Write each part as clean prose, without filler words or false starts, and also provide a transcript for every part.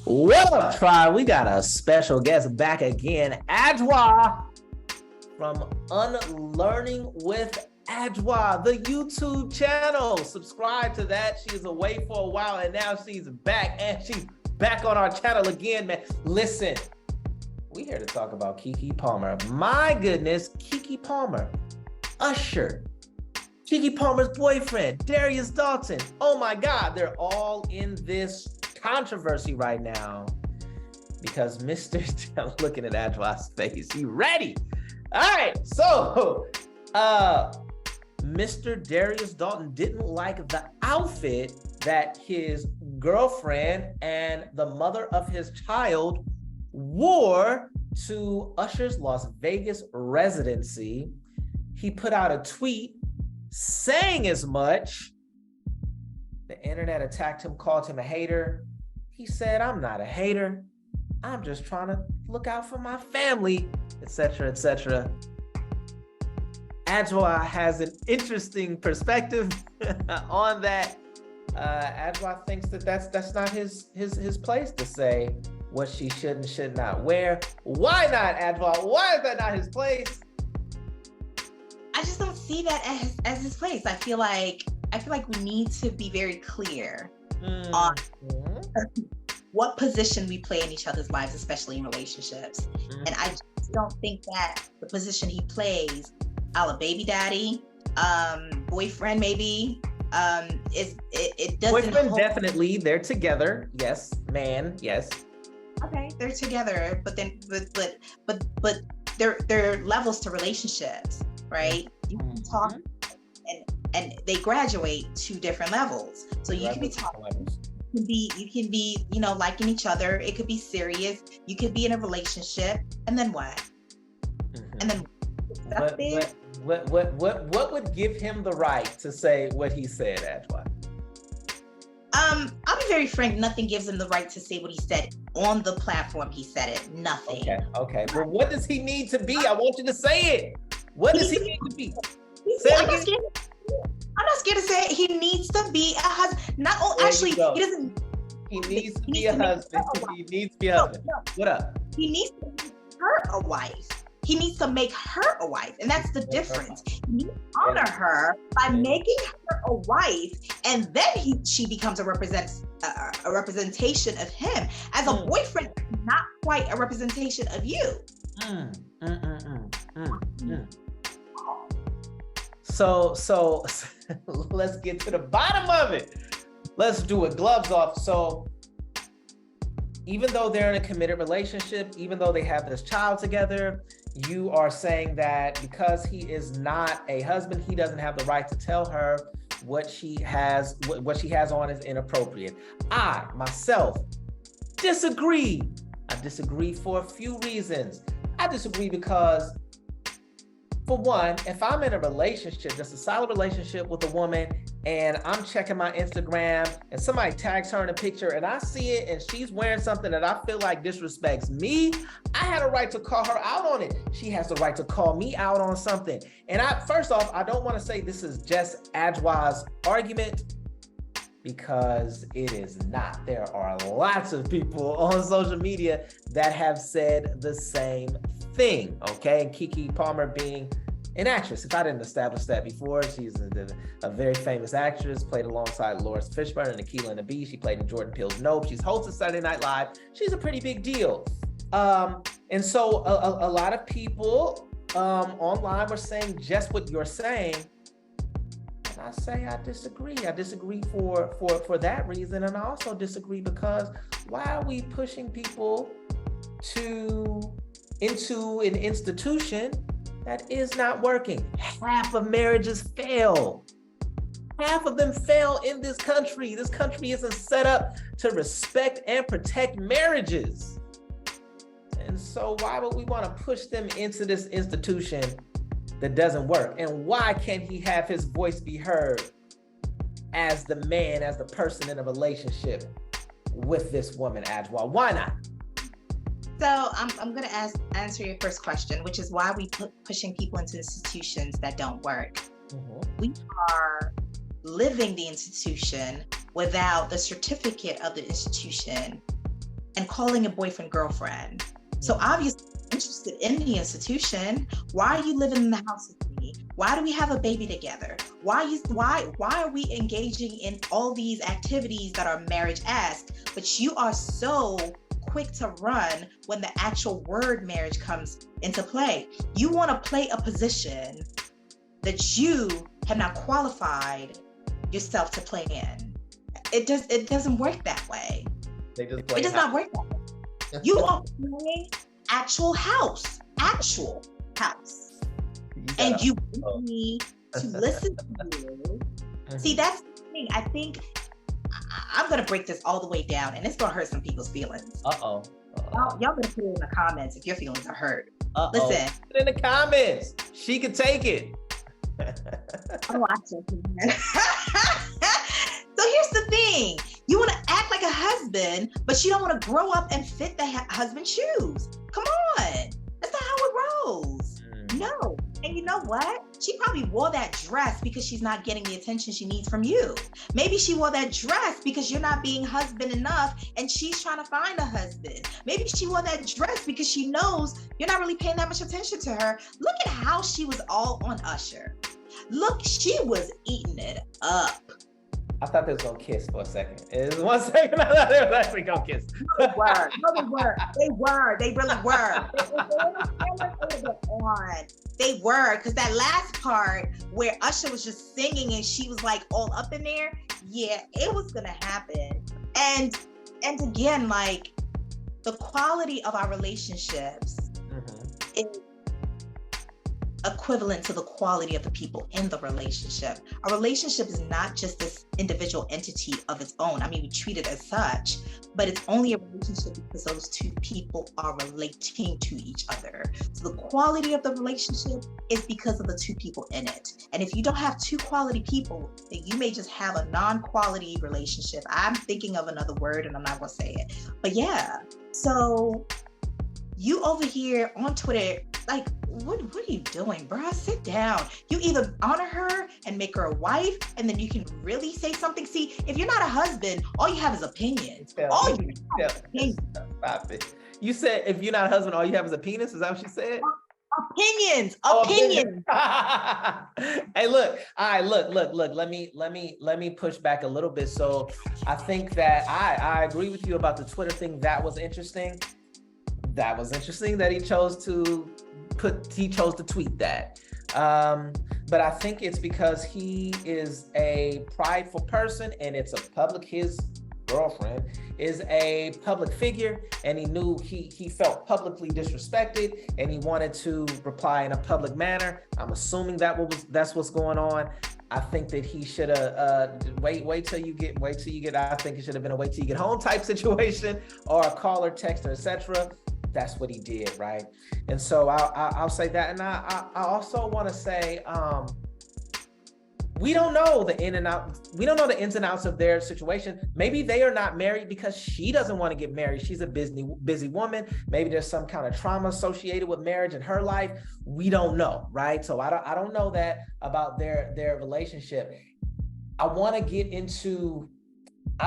What up, tribe? We got a special guest back again, Adwa from Unlearning with Adwa, the YouTube channel. Subscribe to that. She was away for a while and now she's back, and she's back on our channel again, man. Listen, we here to talk about Keke Palmer. My goodness, Keke Palmer, Usher, Keke Palmer's boyfriend, Darius Dalton. Oh my God, they're all in this controversy right now because I'm looking at Adwa's face. You ready? All right, so Mr. Darius Dalton didn't like the outfit that his girlfriend and the mother of his child wore to Usher's Las Vegas residency. He put out a tweet saying as much. The internet attacked him, called him a hater. He said, "I'm not a hater. I'm just trying to look out for my family," etc., etc. Adwa has an interesting perspective on that. Adwa thinks that that's not his place to say what she should and should not wear. Why not, Adwa? Why is that not his place? I just don't see that as his place. I feel like we need to be very clear on what position we play in each other's lives, especially in relationships. And I just don't think that the position he plays, a la baby daddy, boyfriend maybe, it doesn't. Boyfriend definitely, they're together. Yes, man. Yes. Okay, they're together, but there are levels to relationships, right? You can talk. And they graduate to different levels. So you can be talking, you can be, liking each other. It could be serious. You could be in a relationship, and then what? And then what would give him the right to say what he said, Adwa? I'll be very frank. Nothing gives him the right to say what he said on the platform. He said it. Nothing. Okay. Well, what does he need to be? I want you to say it. What does he need to be? I'm not scared to say it. He needs to be a husband. Not only, actually, he doesn't. He needs to be a husband. He needs to be a husband. What up? He needs to make her a wife. He needs to make her a wife, and that's the difference. You honor her by making her a wife, and then she becomes a representation of him. As a boyfriend, not quite a representation of you. So let's get to the bottom of it. Let's do it. Gloves off. So even though they're in a committed relationship, even though they have this child together, you are saying that because he is not a husband, he doesn't have the right to tell her what she has on is inappropriate. I myself disagree. I disagree for a few reasons. I disagree because, for one, if I'm in a relationship, just a solid relationship with a woman, and I'm checking my Instagram and somebody tags her in a picture and I see it and she's wearing something that I feel like disrespects me, I had a right to call her out on it. She has the right to call me out on something. And first off, I don't want to say this is just Adwa's argument, because it is not. There are lots of people on social media that have said the same thing, okay? And Keke Palmer being an actress. If I didn't establish that before, she's a very famous actress, played alongside Lawrence Fishburne and Akeelah and the Bee. She played in Jordan Peele's Nope. She's hosted Saturday Night Live. She's a pretty big deal. And so a lot of people online were saying just what you're saying. And I say I disagree. I disagree for that reason. And I also disagree because why are we pushing people into an institution that is not working? Half of marriages fail. Half of them fail in this country. This country isn't set up to respect and protect marriages. And so why would we want to push them into this institution that doesn't work? And why can't he have his voice be heard as the man, as the person in a relationship with this woman, Adwa? Why not? So I'm going to answer your first question, which is why we pushing people into institutions that don't work. We are living the institution without the certificate of the institution and calling it boyfriend, girlfriend. So obviously interested in the institution. Why are you living in the house with me? Why do we have a baby together? Why are we engaging in all these activities that are marriage-esque, but you are so quick to run when the actual word marriage comes into play? You want to play a position that you have not qualified yourself to play in. It doesn't work that way. They just play. It does not work that way. You are playing actual house. And you want me to listen to you. See, that's the thing. I think I'm going to break this all the way down, and it's going to hurt some people's feelings. Uh-oh. Y'all better put it in the comments if your feelings are hurt. Listen. Put it in the comments. She can take it. Oh, I can. So here's the thing. You want to act like a husband, but you don't want to grow up and fit the husband's shoes. Come on. That's not how it rolls. No. And you know what? She probably wore that dress because she's not getting the attention she needs from you. Maybe she wore that dress because you're not being husband enough and she's trying to find a husband. Maybe she wore that dress because she knows you're not really paying that much attention to her. Look at how she was all on Usher. Look, she was eating it up. I thought they was gonna kiss for a second. It was 1 second. I thought they was actually gonna kiss. They were. They really were. They were, because that last part where Usher was just singing and she was like all up in there, yeah, it was gonna happen. And again, like, the quality of our relationships is equivalent to the quality of the people in the relationship. A relationship is not just this individual entity of its own. I mean, we treat it as such, but it's only a relationship because those two people are relating to each other. So the quality of the relationship is because of the two people in it. And if you don't have two quality people, then you may just have a non-quality relationship. I'm thinking of another word and I'm not gonna say it, but yeah. So you over here on Twitter, like, what are you doing, bruh? Sit down. You either honor her and make her a wife, and then you can really say something. See, if you're not a husband, all you have is opinions. Stop it. You said if you're not a husband, all you have is a penis? Is that what you said? Opinions. Hey, look. All right, look. Let me push back a little bit. So I think that I agree with you about the Twitter thing. That was interesting. That was interesting that he chose to tweet that. But I think it's because he is a prideful person, and it's a public, his girlfriend is a public figure, and he knew he felt publicly disrespected, and he wanted to reply in a public manner. I'm assuming that's what's going on. I think that he should have wait till you get. I think it should have been a wait till you get home type situation, or a call or text or etc. That's what he did, right? And so I'll say that, and I also want to say we don't know the ins and outs of their situation. Maybe they are not married because she doesn't want to get married. She's a busy woman. Maybe there's some kind of trauma associated with marriage in her life. We don't know, right? So I don't know that about their relationship. I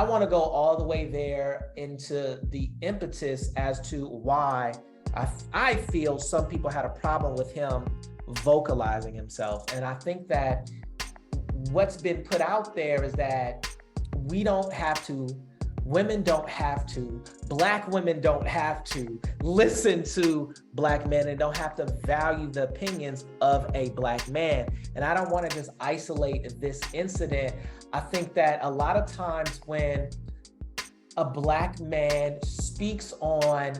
want to go all the way there into the impetus as to why I feel some people had a problem with him vocalizing himself. And I think that what's been put out there is that women don't have to, Black women don't have to listen to Black men and don't have to value the opinions of a Black man. And I don't want to just isolate this incident. I think that a lot of times when a Black man speaks on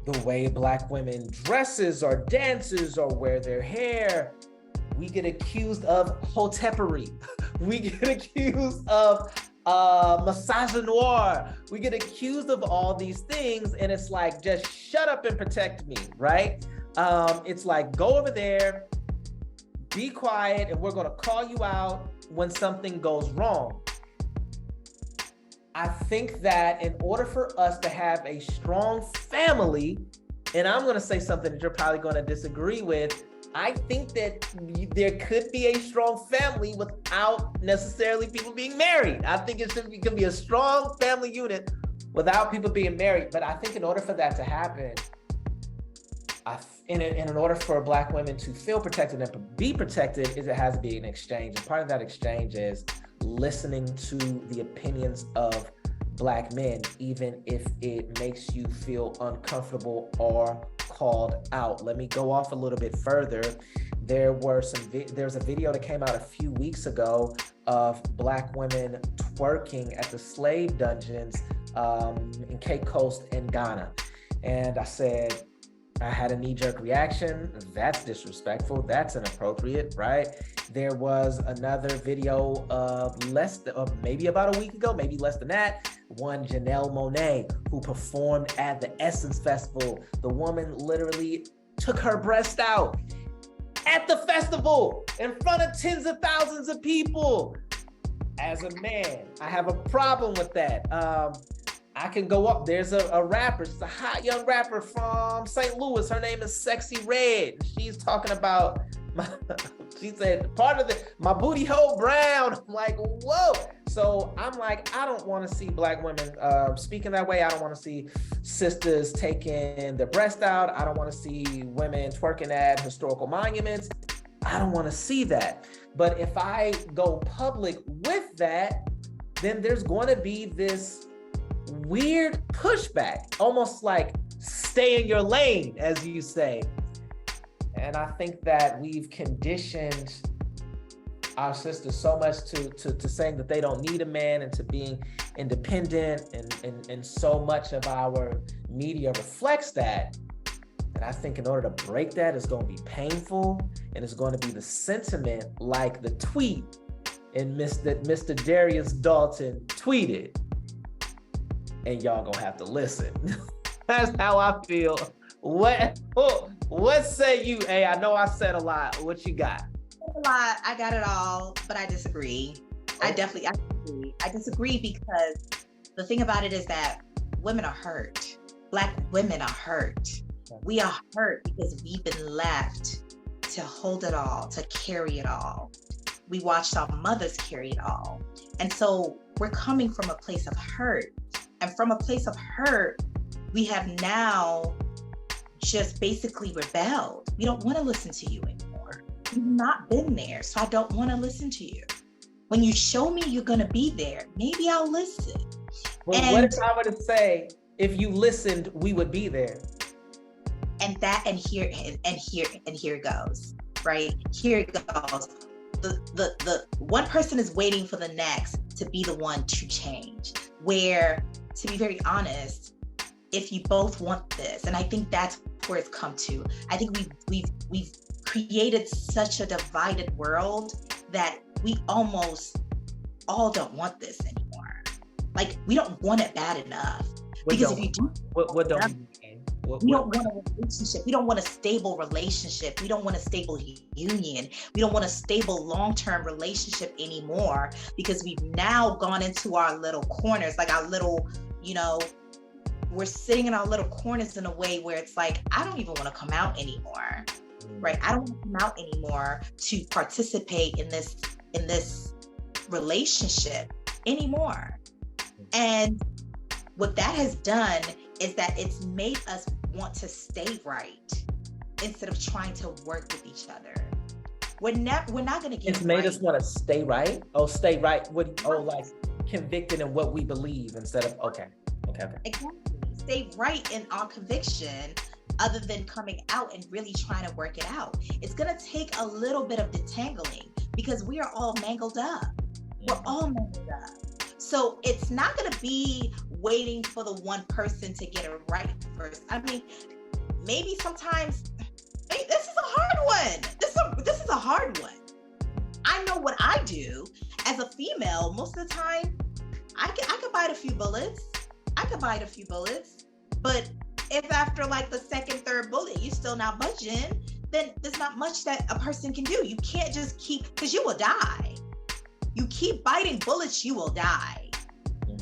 the way Black women dresses or dances or wear their hair, we get accused of hotepery. We get accused of misogynoir. We get accused of all these things, and it's like, just shut up and protect me, right? It's like, go over there, be quiet, and we're gonna call you out when something goes wrong. I think that in order for us to have a strong family, and I'm gonna say something that you're probably gonna disagree with, I think that there could be a strong family without necessarily people being married. I think it could be a strong family unit without people being married. But I think in order for that to happen, in order for Black women to feel protected and be protected, is it has to be an exchange. And part of that exchange is listening to the opinions of Black men, even if it makes you feel uncomfortable or called out. Let me go off a little bit further. There's a video that came out a few weeks ago of Black women twerking at the slave dungeons in Cape Coast in Ghana. And I had a knee-jerk reaction. That's disrespectful. That's inappropriate, right? There was another video of maybe about a week ago, maybe less than that, one Janelle Monáe, who performed at the Essence Festival. The woman literally took her breast out at the festival in front of tens of thousands of people. As a man, I have a problem with that. I can go up. There's a rapper, she's a hot young rapper from St. Louis. Her name is Sexy Red. She's talking about, she said, part of my booty hole brown. I'm like, whoa. So I'm like, I don't want to see Black women speaking that way. I don't want to see sisters taking their breast out. I don't want to see women twerking at historical monuments. I don't want to see that. But if I go public with that, then there's going to be this weird pushback, almost like stay in your lane, as you say. And I think that we've conditioned our sisters so much to saying that they don't need a man and to being independent, and so much of our media reflects that. And I think in order to break that, it's going to be painful, and it's going to be the sentiment like the tweet in Mr. Darius Dalton tweeted. And y'all gonna have to listen. That's how I feel. What say you? Hey, I know I said a lot. What you got? A lot. I got it all, but I disagree. I disagree. I disagree because the thing about it is that women are hurt. Black women are hurt. We are hurt because we've been left to hold it all, to carry it all. We watched our mothers carry it all. And so we're coming from a place of hurt. And from a place of hurt, we have now just basically rebelled. We don't want to listen to you anymore. You've not been there, so I don't want to listen to you. When you show me you're going to be there, maybe I'll listen. Well, what if I were to say, if you listened, we would be there? And here it goes, right? Here it goes. The one person is waiting for the next to be the one to change. Where, to be very honest, if you both want this, and I think that's where it's come to. I think we've created such a divided world that we almost all don't want this anymore. Like, we don't want it bad enough. Because if you do, what don't you mean? We don't want a relationship. We don't want a stable relationship. We don't want a stable union. We don't want a stable long-term relationship anymore because we've now gone into our little corners, like our little, we're sitting in our little corners in a way where it's like, I don't even want to come out anymore, right? I don't want to come out anymore to participate in this relationship anymore. And what that has done is that it's made us want to stay right instead of trying to work with each other. We're not going to get It's made us want to stay right? Oh, stay right. Like convicted in what we believe instead of, okay. Exactly. Stay right in our conviction other than coming out and really trying to work it out. It's going to take a little bit of detangling because we are all mangled up. We're all mangled up. So it's not going to be waiting for the one person to get it right first. I mean, maybe sometimes, this is a hard one. This is a hard one. I know what I do as a female. Most of the time, I could bite a few bullets. But if after like the second, third bullet, you're still not budging, then there's not much that a person can do. You can't just because you will die. You keep biting bullets, you will die.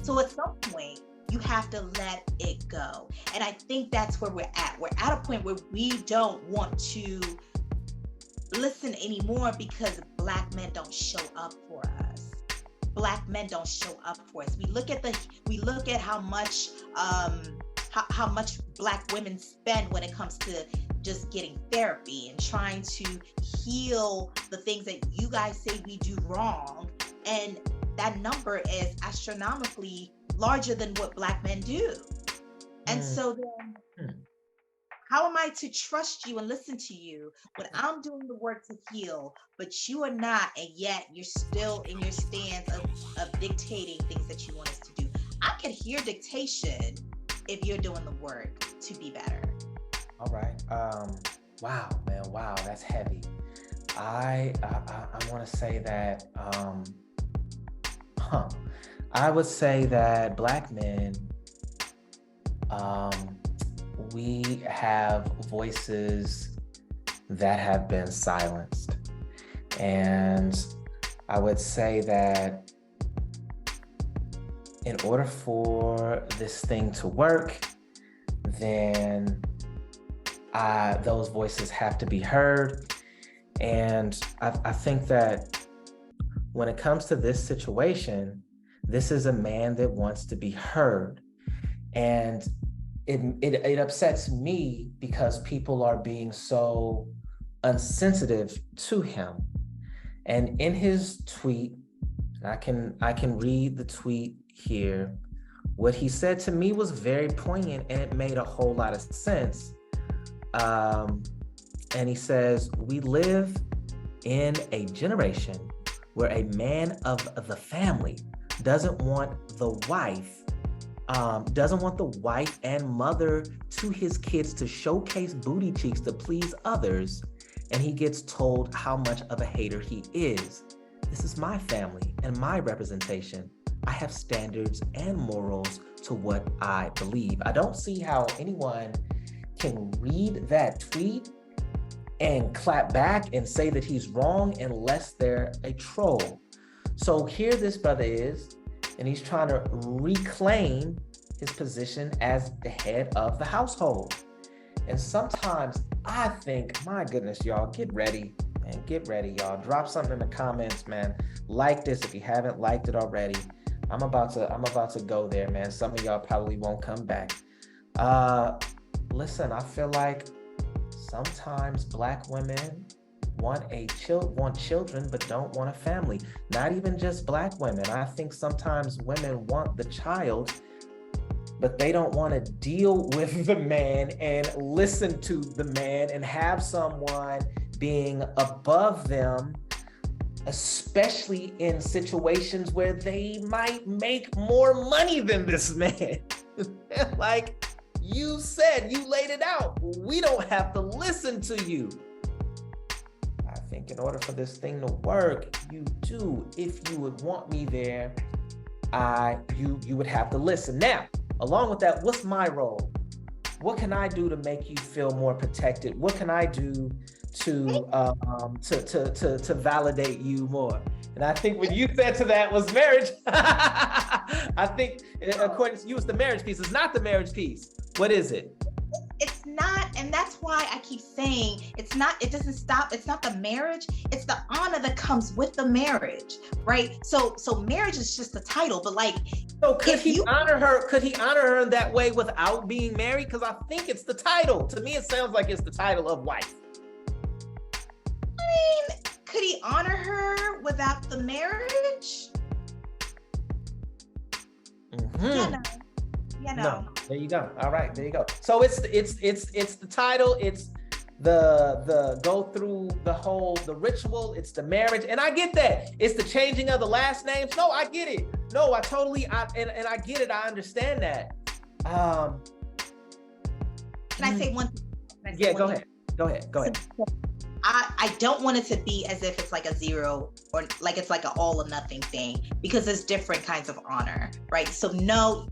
So at some point, you have to let it go. And I think that's where we're at. We're at a point where we don't want to listen anymore because Black men don't show up for us. Black men don't show up for us. We look at how much how much Black women spend when it comes to just getting therapy and trying to heal the things that you guys say we do wrong, and that number is astronomically larger than what Black men do. And so then how am I to trust you and listen to you when I'm doing the work to heal, but you are not, and yet you're still in your stance of dictating things that you want us to do? I can hear dictation if you're doing the work to be better. All right. Wow, man. Wow, that's heavy. I want to say that, I would say that Black men, we have voices that have been silenced. And I would say that in order for this thing to work, then those voices have to be heard. And I think that when it comes to this situation, this is a man that wants to be heard. And it upsets me because people are being so insensitive to him. And in his tweet, I can read the tweet here. What he said to me was very poignant, and it made a whole lot of sense. And he says, "We live in a generation where a man of the family doesn't want the wife and mother to his kids to showcase booty cheeks to please others, and he gets told how much of a hater he is. This is my family and my representation. I have standards and morals to what I believe." I don't see how anyone can read that tweet and clap back and say that he's wrong unless they're a troll. So here this brother is, and he's trying to reclaim his position as the head of the household. And sometimes I think, my goodness, y'all, get ready, man. Get ready, y'all. Drop something in the comments, man. Like this if you haven't liked it already. I'm about to go there, man. Some of y'all probably won't come back. Listen, I feel like sometimes Black women want children but don't want a family. Not even just Black women. I think sometimes women want the child, but they don't want to deal with the man and listen to the man and have someone being above them, especially in situations where they might make more money than this man. Like you said, you laid it out. We don't have to listen to you. I think in order for this thing to work, you do. If you would want me there, you would have to listen. Now, along with that, what's my role? What can I do to make you feel more protected? What can I do to validate you more? And I think what you said to that was marriage. I think according to you, it's the marriage piece. It's not the marriage piece. What is it? It's not, and that's why I keep saying it doesn't stop. It's not the marriage, it's the honor that comes with the marriage, right? So marriage is just the title, but like, so could he honor her in that way without being married? Because I think it's the title. To me, it sounds like it's the title of wife. I mean, could he honor her without the marriage? No, there you go. All right, there you go. So it's the title. It's the go through the ritual. It's the marriage, and I get that. It's the changing of the last names. No, I get it. No, I get it. I understand that. Can I say one thing? Yeah, go ahead. I don't want it to be as if it's like a zero or like it's like an all or nothing thing, because there's different kinds of honor, right? So no,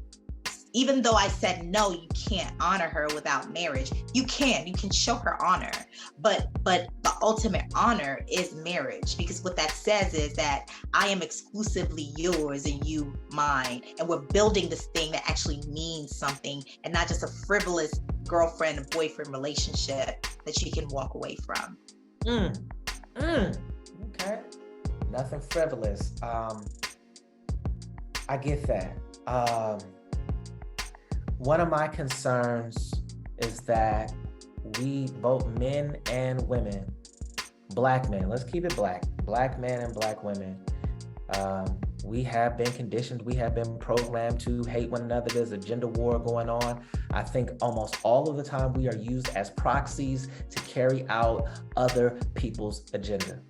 even though I said no, you can't honor her without marriage. You can show her honor, but the ultimate honor is marriage, because what that says is that I am exclusively yours and you mine, and we're building this thing that actually means something and not just a frivolous girlfriend and boyfriend relationship that you can walk away from. Okay, nothing frivolous. I get that. One of my concerns is that we, both men and women, Black men, let's keep it Black men and Black women, we have been conditioned, we have been programmed to hate one another. There's a gender war going on. I think almost all of the time we are used as proxies to carry out other people's agenda.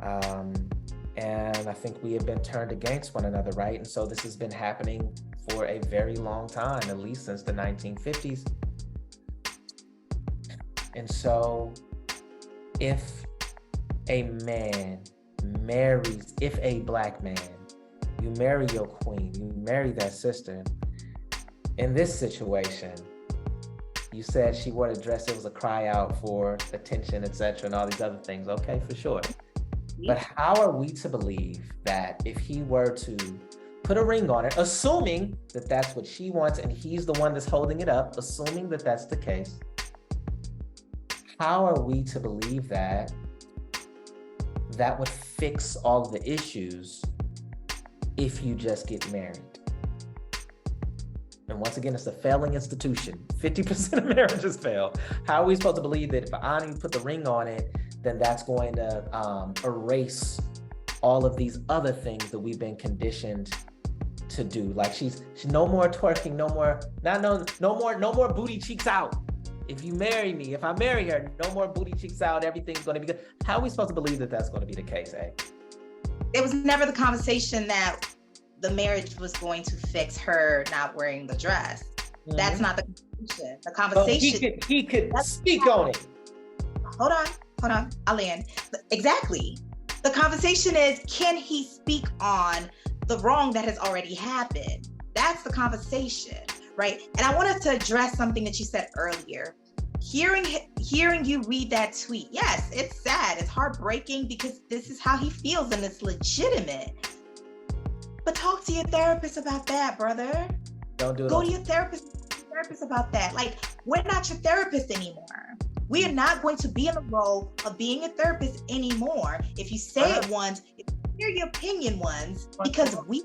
And I think we have been turned against one another, right? And so this has been happening for a very long time, at least since the 1950s. And so if a man marries, if a Black man, you marry your queen, you marry that sister, in this situation, you said she wore a dress, it was a cry out for attention, etc., and all these other things. Okay, for sure. But how are we to believe that if he were to put a ring on it, assuming that that's what she wants and he's the one that's holding it up, assuming that that's the case, how are we to believe that that would fix all of the issues if you just get married? And once again, it's a failing institution. 50% of marriages fail. How are we supposed to believe that if Ani put the ring on it, then that's going to erase all of these other things that we've been conditioned to do? Like she's no more twerking, no more booty cheeks out. If you marry me, if I marry her, no more booty cheeks out, everything's going to be good. How are we supposed to believe that that's going to be the case, eh? It was never the conversation that the marriage was going to fix her not wearing the dress. Mm-hmm. That's not the conversation. The conversation. He could speak on it. Hold on, I'll land. Exactly. The conversation is, can he speak on the wrong that has already happened? That's the conversation, right? And I wanted to address something that you said earlier. Hearing you read that tweet, yes, it's sad, it's heartbreaking because this is how he feels and it's legitimate. But talk to your therapist about that, brother. Don't do it. Go to your therapist about that. Like, we're not your therapist anymore. We are not going to be in the role of being a therapist anymore. If you say it once, if you hear your opinion once, because we.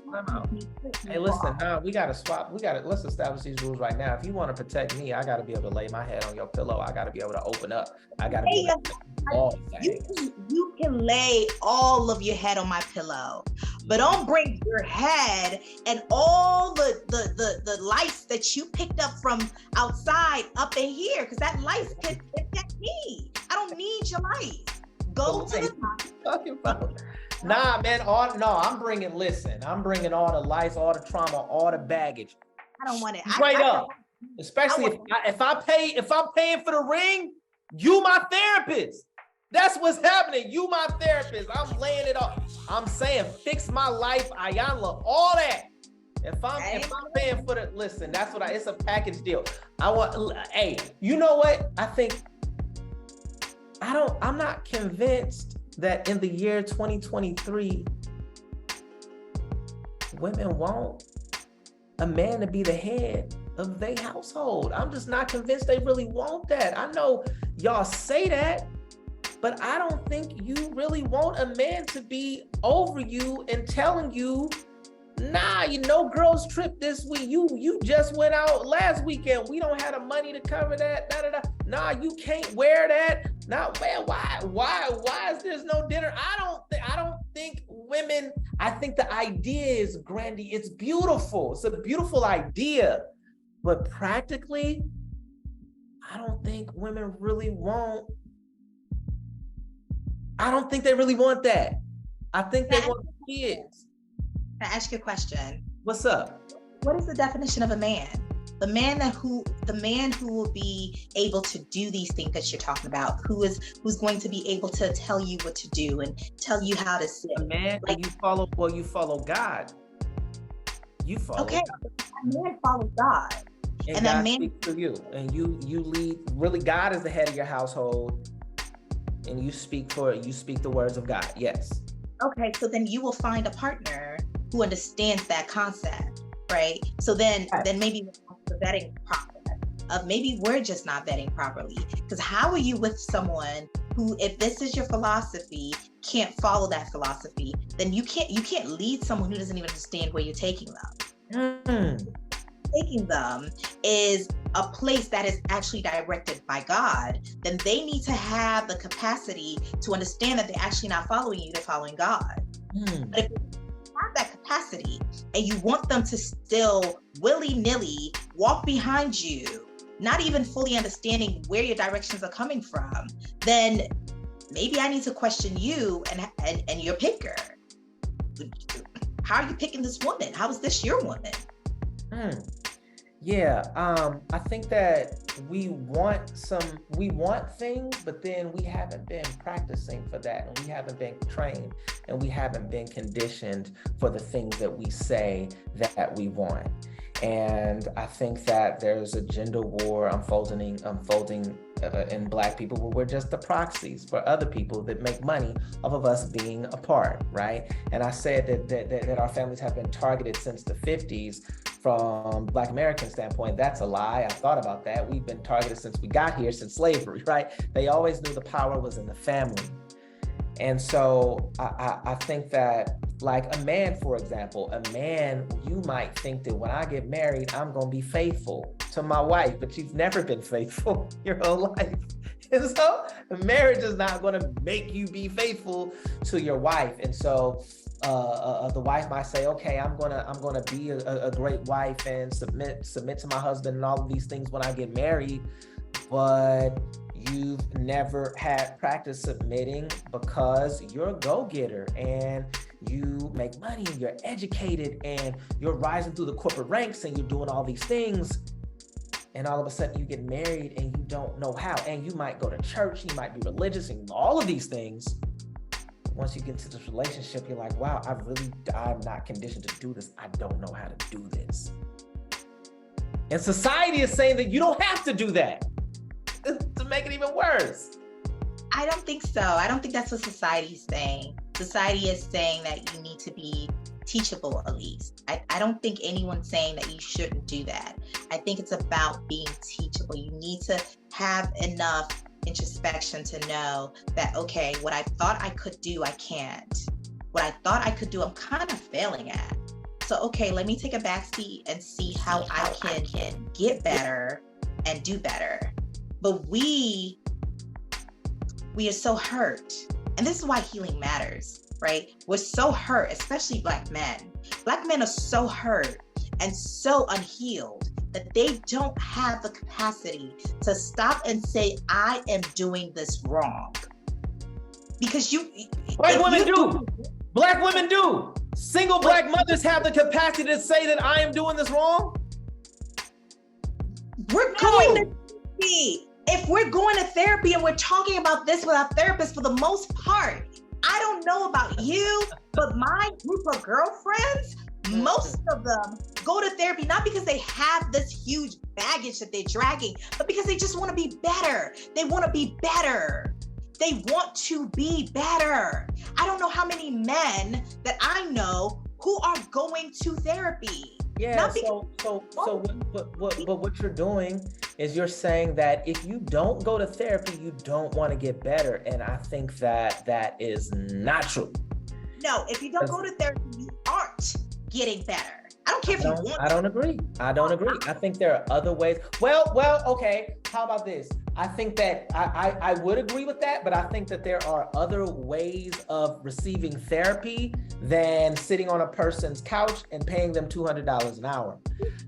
Hey, listen, we gotta swap. Let's establish these rules right now. If you want to protect me, I gotta be able to lay my head on your pillow. I gotta be able to open up. I gotta be able to all things. You can lay all of your head on my pillow, but don't bring your head and all the lice that you picked up from outside up in here, because that lice could affect me. I don't need your lice. Go to the top. Talking about. Nah, man. I'm bringing all the lice, all the trauma, all the baggage. I don't want it. Straight up. Especially if I'm paying for the ring, you my therapist. That's what's happening. You my therapist. I'm laying it off. I'm saying fix my life, Ayanla, all that. If I'm paying for the, listen, that's what it's a package deal. Hey, you know what? I'm not convinced that in the year 2023, women want a man to be the head of their household. I'm just not convinced they really want that. I know y'all say that, but I don't think you really want a man to be over you and telling you, nah, girls trip this week. You just went out last weekend. We don't have the money to cover that. Nah, you can't wear that. Nah, man, why is there no dinner? I don't think women, I think the idea is grandy. It's beautiful. It's a beautiful idea. But practically, I don't think women really want. I don't think they really want that. I think they want kids. Can I ask you a question? What's up? What is the definition of a man? The man who will be able to do these things that you're talking about, who's going to be able to tell you what to do and tell you how to sit. A man, like, you follow God. You follow. Okay, God. A man follows God. And God speaks to you. And you lead, really, God is the head of your household. And you speak the words of God. Yes. Okay, so then you will find a partner who understands that concept, right? So then maybe the vetting process of maybe we're just not vetting properly. Because how are you with someone who, if this is your philosophy, can't follow that philosophy? Then you can't lead someone who doesn't even understand where you're taking them. Taking them is a place that is actually directed by God. Then they need to have the capacity to understand that they're actually not following you, they're following God. But if you have that capacity and you want them to still willy-nilly walk behind you, not even fully understanding where your directions are coming from, then maybe I need to question you and your picker. How are you picking this woman? How is this your woman? Yeah, I think that we want things, but then we haven't been practicing for that, and we haven't been trained, and we haven't been conditioned for the things that we say that we want. And I think that there's a gender war unfolding in Black people, where we're just the proxies for other people that make money off of us being apart, right? And I said that our families have been targeted since the 50s from Black American standpoint. That's a lie. I thought about that. We've been targeted since we got here, since slavery, right? They always knew the power was in the family. And so I think that, like a man, for example, you might think that when I get married, I'm going to be faithful to my wife, but you've never been faithful your whole life. And so marriage is not going to make you be faithful to your wife. And so the wife might say, okay, I'm gonna be a great wife and submit to my husband and all of these things when I get married, but you've never had practice submitting because you're a go-getter and you make money and you're educated and you're rising through the corporate ranks and you're doing all these things, and all of a sudden you get married and you don't know how. And you might go to church, you might be religious and all of these things. Once you get into this relationship, you're like, wow, I'm not conditioned to do this. I don't know how to do this. And society is saying that you don't have to do that, to make it even worse. I don't think so. I don't think that's what society is saying. Society is saying that you need to be teachable, at least. I don't think anyone's saying that you shouldn't do that. I think it's about being teachable. You need to have enough introspection to know that, okay, what I thought I could do, I can't. What I thought I could do, I'm kind of failing at. So, okay, let me take a backseat and see how I can get better and do better. But we are so hurt. And this is why healing matters, right? We're so hurt, especially Black men. Black men are so hurt and so unhealed that they don't have the capacity to stop and say, I am doing this wrong. Because White women do. Black women do. Single Black mothers have the capacity to say that I am doing this wrong. We're going to therapy. If we're going to therapy and we're talking about this with our therapist, for the most part, I don't know about you, but my group of girlfriends, most of them go to therapy not because they have this huge baggage that they're dragging, but because they just want to be better. They want to be better. They want to be better. I don't know how many men that I know who are going to therapy. Yeah, but what you're doing is you're saying that if you don't go to therapy, you don't want to get better. And I think that is not true. No, if you don't go to therapy, you aren't getting better. I don't care if you want. I don't agree. I think there are other ways. Well, okay. How about this? I think that I would agree with that, but I think that there are other ways of receiving therapy than sitting on a person's couch and paying them $200 an hour.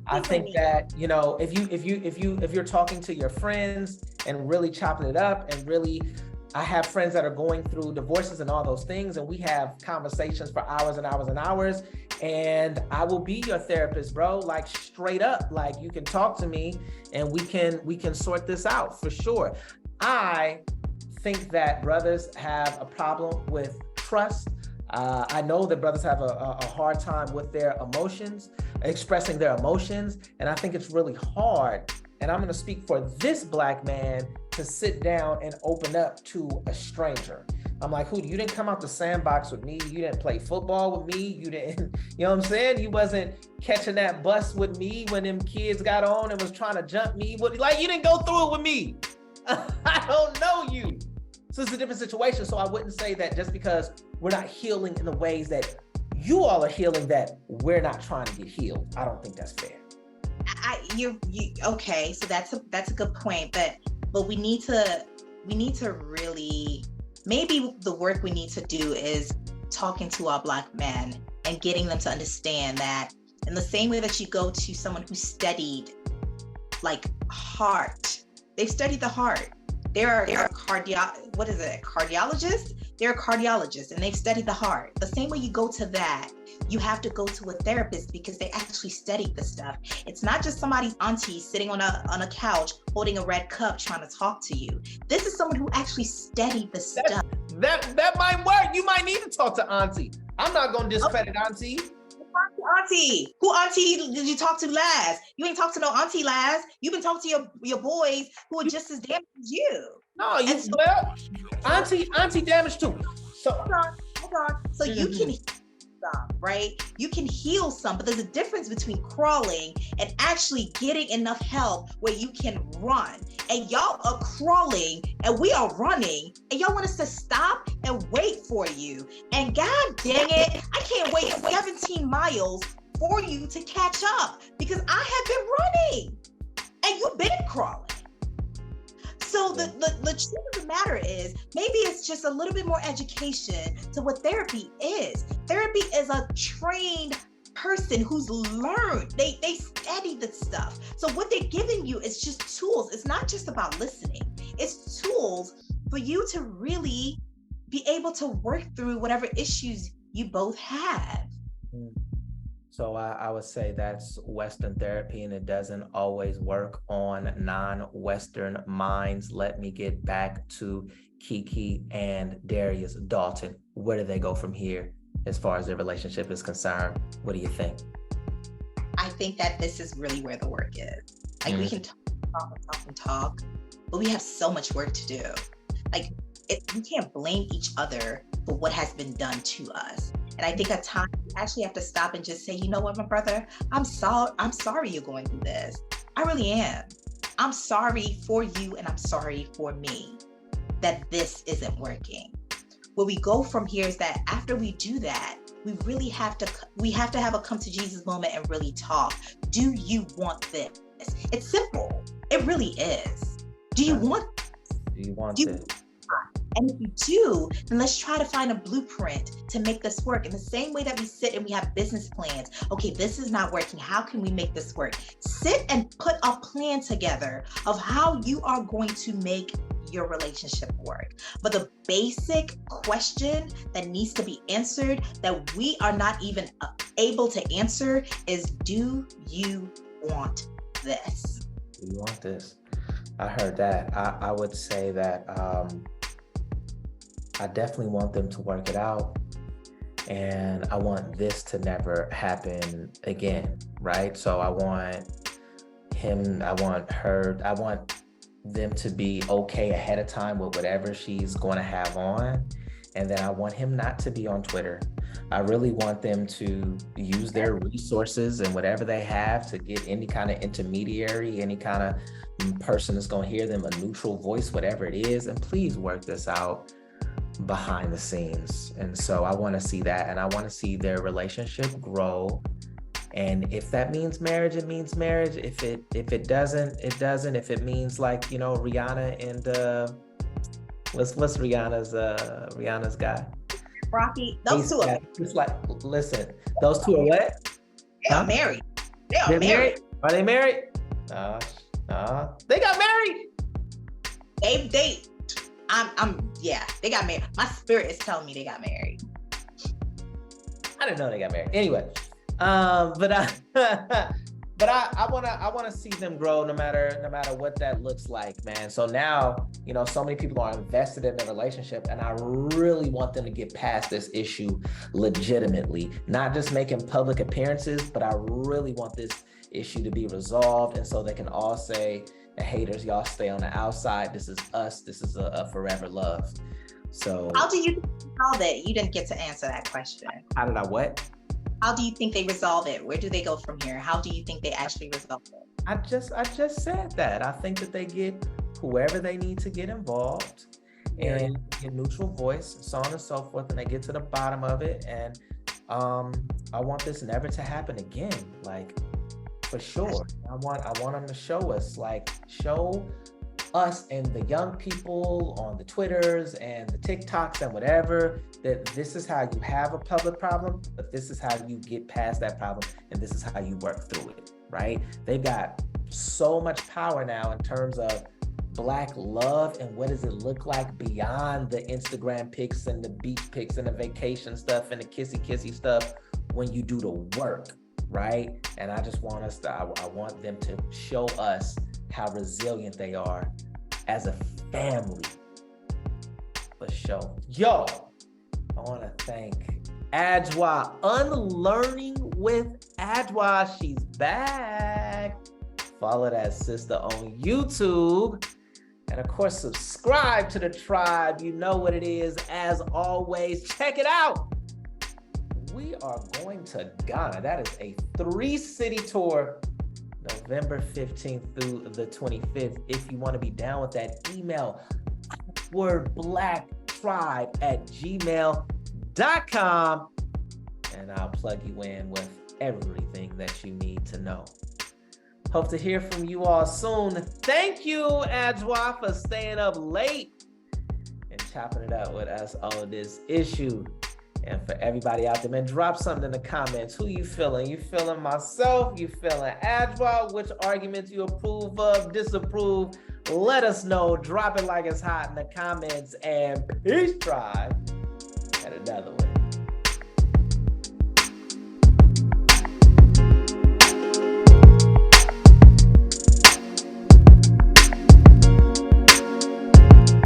I think that, if you're talking to your friends and really chopping it up and really, I have friends that are going through divorces and all those things, and we have conversations for hours and hours and hours. And I will be your therapist, bro, like straight up. Like, you can talk to me and we can sort this out for sure. I think that brothers have a problem with trust. I know that brothers have a hard time with their emotions, expressing their emotions. And I think it's really hard and I'm going to speak for this Black man to sit down and open up to a stranger. I'm like, who? You didn't come out the sandbox with me. You didn't play football with me. You didn't, you know what I'm saying? You wasn't catching that bus with me when them kids got on and was trying to jump me. Like, you didn't go through it with me. I don't know you. So it's a different situation. So I wouldn't say that just because we're not healing in the ways that you all are healing, that we're not trying to get healed. I don't think that's fair. Okay. So that's a good point, but we need to really, maybe the work we need to do is talking to our Black men and getting them to understand that in the same way that you go to someone who studied like heart, they've studied the heart. They're cardiologists? They're a cardiologist and they've studied the heart. The same way you go to that, you have to go to a therapist because they actually studied the stuff. It's not just somebody's auntie sitting on a couch holding a red cup trying to talk to you. This is someone who actually studied the stuff. That might work. You might need to talk to auntie. I'm not going to discredit auntie. Auntie, who auntie did you talk to last? You ain't talked to no auntie last. You've been talking to your boys who are just as damaged as you. No, well, auntie damaged too. So hold on. So you can heal some, right? You can heal some, but there's a difference between crawling and actually getting enough help where you can run. And y'all are crawling and we are running, and y'all want us to stop and wait for you. And god dang it, I can't wait 17 miles for you to catch up because I have been running and you've been crawling. So the truth of the matter is, maybe it's just a little bit more education to what therapy is. Therapy is a trained person who's learned. They study the stuff. So what they're giving you is just tools. It's not just about listening. It's tools for you to really be able to work through whatever issues you both have. So I would say that's Western therapy, and it doesn't always work on non-Western minds. Let me get back to Keke and Darius Dalton. Where do they go from here as far as their relationship is concerned? What do you think? I think that this is really where the work is. Like we can talk, but we have so much work to do. Like we can't blame each other for what has been done to us. And I think at times we actually have to stop and just say, you know what, my brother, I'm sorry you're going through this. I really am. I'm sorry for you and I'm sorry for me that this isn't working. Where we go from here is that after we do that, we really have to have a come to Jesus moment and really talk. Do you want this? It's simple. It really is. Do you want this? Do you want this? And if you do, then let's try to find a blueprint to make this work. In the same way that we sit and we have business plans. Okay, this is not working. How can we make this work? Sit and put a plan together of how you are going to make your relationship work. But the basic question that needs to be answered that we are not even able to answer is, do you want this? Do you want this? I heard that. I would say that I definitely want them to work it out, and I want this to never happen again, right? So I want them to be okay ahead of time with whatever she's going to have on, and then I want him not to be on Twitter. I really want them to use their resources and whatever they have to get any kind of intermediary, any kind of person that's going to hear them, a neutral voice, whatever it is, and please work this out behind the scenes. And so I want to see that, and I want to see their relationship grow. And if that means marriage, it means marriage. If it doesn't, it doesn't. If it means, like, you know, Rihanna and what's Rihanna's guy? Rocky. Those two are it's like, listen, those two are what? They are married. They're married. Are they married? They got married. They got married. My spirit is telling me they got married. I didn't know they got married. Anyway, but I want to see them grow no matter what that looks like, man. So now, you know, so many people are invested in the relationship, and I really want them to get past this issue legitimately, not just making public appearances, but I really want this issue to be resolved. And so they can all say, the haters, y'all stay on the outside. This is us. This is a forever love. So how do you resolve it? You didn't get to answer that question. How did I what? How do you think they resolve it? Where do they go from here? How do you think they actually resolve it? I just said that. I think that they get whoever they need to get involved and get neutral voice, so on and so forth, and they get to the bottom of it. And I want this never to happen again. Like, for sure. I want them to show us and the young people on the Twitters and the TikToks and whatever, that this is how you have a public problem, but this is how you get past that problem, and this is how you work through it, right? They've got so much power now in terms of Black love and what does it look like beyond the Instagram pics and the beach pics and the vacation stuff and the kissy stuff when you do the work, right? And I just want us to, I want them to show us how resilient they are as a family. For sure. Yo, I want to thank Adwoa. Unlearning with Adwoa. She's back. Follow that sister on YouTube. And of course, subscribe to the tribe. You know what it is. As always, check it out. We are going to Ghana. That is a 3-city tour, November 15th through the 25th. If you want to be down with that, email wordblacktribe@gmail.com and I'll plug you in with everything that you need to know. Hope to hear from you all soon. Thank you, Adwoa, for staying up late and chopping it up with us on this issue. And for everybody out there, man, drop something in the comments. Who you feeling? You feeling myself? You feeling Adwoa? Which arguments you approve of, disapprove? Let us know. Drop it like it's hot in the comments. And peace, tribe. And another one.